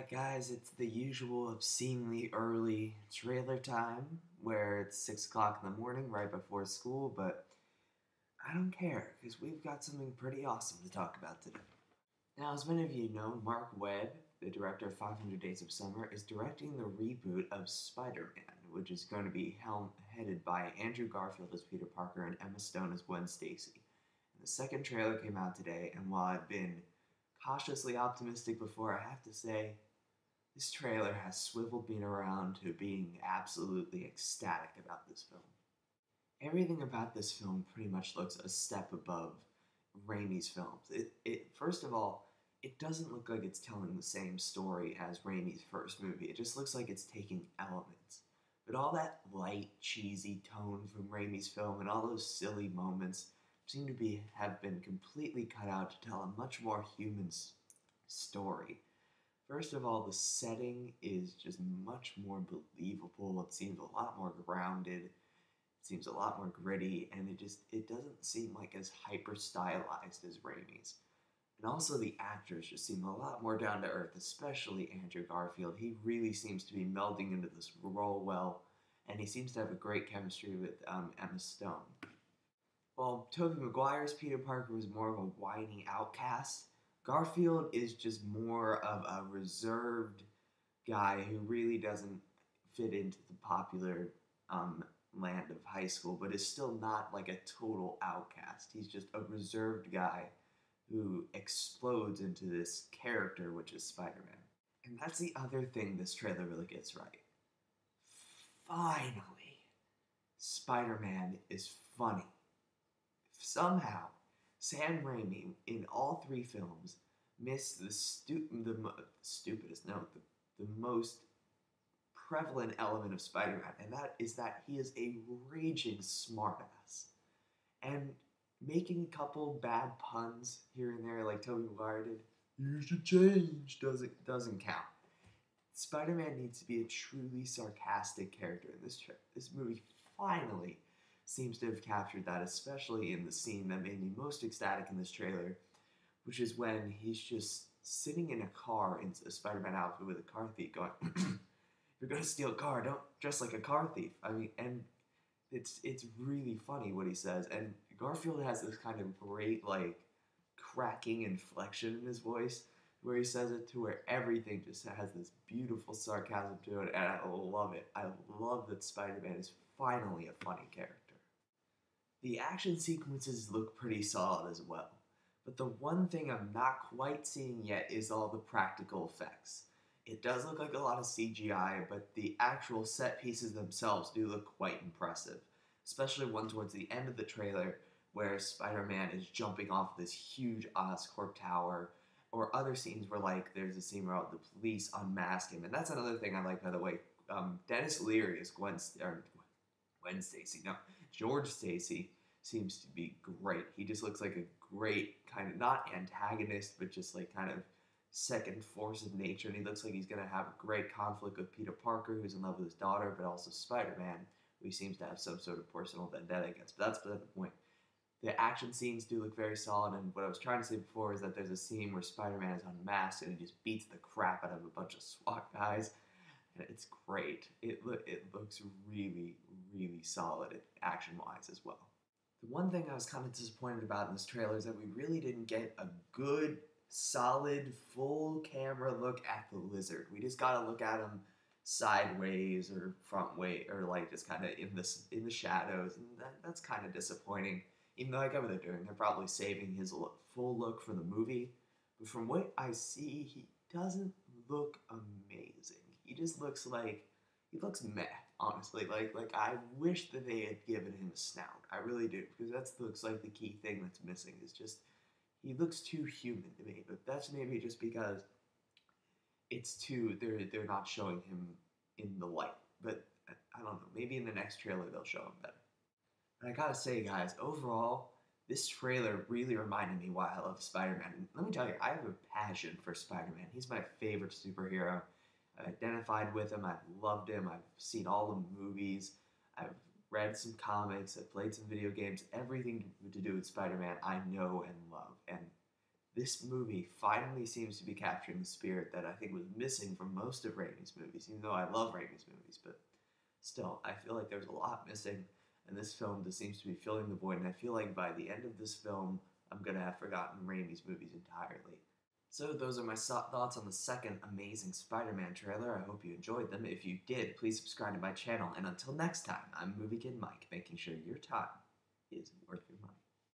Alright guys, it's the usual obscenely early trailer time where it's 6 o'clock in the morning right before school, but I don't care because we've got something pretty awesome to talk about today. Now, as many of you know, Mark Webb, the director of 500 Days of Summer, is directing the reboot of Spider-Man, which is going to be headed by Andrew Garfield as Peter Parker and Emma Stone as Gwen Stacy. And the second trailer came out today, and while I've been cautiously optimistic before, I have to say, this trailer has swiveled me around to being absolutely ecstatic about this film. Everything about this film pretty much looks a step above Raimi's films. First of all, it doesn't look like it's telling the same story as Raimi's first movie. It just looks like it's taking elements. But all that light, cheesy tone from Raimi's film and all those silly moments seem to have been completely cut out to tell a much more human story. First of all, the setting is just much more believable. It seems a lot more grounded. It seems a lot more gritty, and it doesn't seem like as hyper stylized as Raimi's. And also the actors just seem a lot more down to earth, especially Andrew Garfield. He really seems to be melding into this role well, and he seems to have a great chemistry with Emma Stone. While Tobey Maguire's Peter Parker was more of a whiny outcast, Garfield is just more of a reserved guy who really doesn't fit into the popular land of high school, but is still not like a total outcast. He's just a reserved guy who explodes into this character, which is Spider-Man. And that's the other thing this trailer really gets right. Finally, Spider-Man is funny. Somehow, Sam Raimi, in all three films, missed the most prevalent element of Spider-Man, and that is that he is a raging smartass. And making a couple bad puns here and there, like Tobey Maguire did, "You should change," doesn't count. Spider-Man needs to be a truly sarcastic character in this movie. Finally seems to have captured that, especially in the scene that made me most ecstatic in this trailer, which is when he's just sitting in a car in a Spider-Man outfit with a car thief going, "You're gonna steal a car, don't dress like a car thief." I mean, and it's really funny what he says, and Garfield has this kind of great, like, cracking inflection in his voice, where he says it to where everything just has this beautiful sarcasm to it, and I love it. I love that Spider-Man is finally a funny character. The action sequences look pretty solid as well, but the one thing I'm not quite seeing yet is all the practical effects. It does look like a lot of CGI, but the actual set pieces themselves do look quite impressive, especially one towards the end of the trailer where Spider-Man is jumping off this huge Oscorp tower, or other scenes where, like, there's a scene where the police unmask him, and that's another thing I like, by the way. Dennis Leary as George Stacy seems to be great. He just looks like a great kind of, not antagonist, but just like kind of second force of nature, and he looks like he's going to have a great conflict with Peter Parker, who's in love with his daughter, but also Spider-Man, who he seems to have some sort of personal vendetta against. But that's beside the point. The action scenes do look very solid, and what I was trying to say before is that there's a scene where Spider-Man is unmasked and he just beats the crap out of a bunch of SWAT guys, and it's great. It looks really, really solid action-wise as well. The one thing I was kind of disappointed about in this trailer is that we really didn't get a good, solid, full camera look at the Lizard. We just got to look at him sideways or front way, or like just kind of in the shadows, and that's kind of disappointing. Even though I get what they're doing, they're probably saving his full look for the movie. But from what I see, he doesn't look amazing. He just looks meh, honestly. Like I wish that they had given him a snout. I really do, because that looks like the key thing that's missing. Is just he looks too human to me. But that's maybe just because they're not showing him in the light. But I don't know. Maybe in the next trailer they'll show him better. And I gotta say, guys, overall, this trailer really reminded me why I love Spider-Man. And let me tell you, I have a passion for Spider-Man. He's my favorite superhero. I identified with him. I've loved him. I've seen all the movies. I've read some comics. I've played some video games. Everything to do with Spider-Man I know and love. And this movie finally seems to be capturing the spirit that I think was missing from most of Raimi's movies, even though I love Raimi's movies, but still, I feel like there's a lot missing, and this film just seems to be filling the void, and I feel like by the end of this film, I'm gonna have forgotten Raimi's movies entirely. So those are my thoughts on the second Amazing Spider-Man trailer. I hope you enjoyed them. If you did, please subscribe to my channel, and until next time, I'm Movie Kid Mike, making sure your time is worth your money.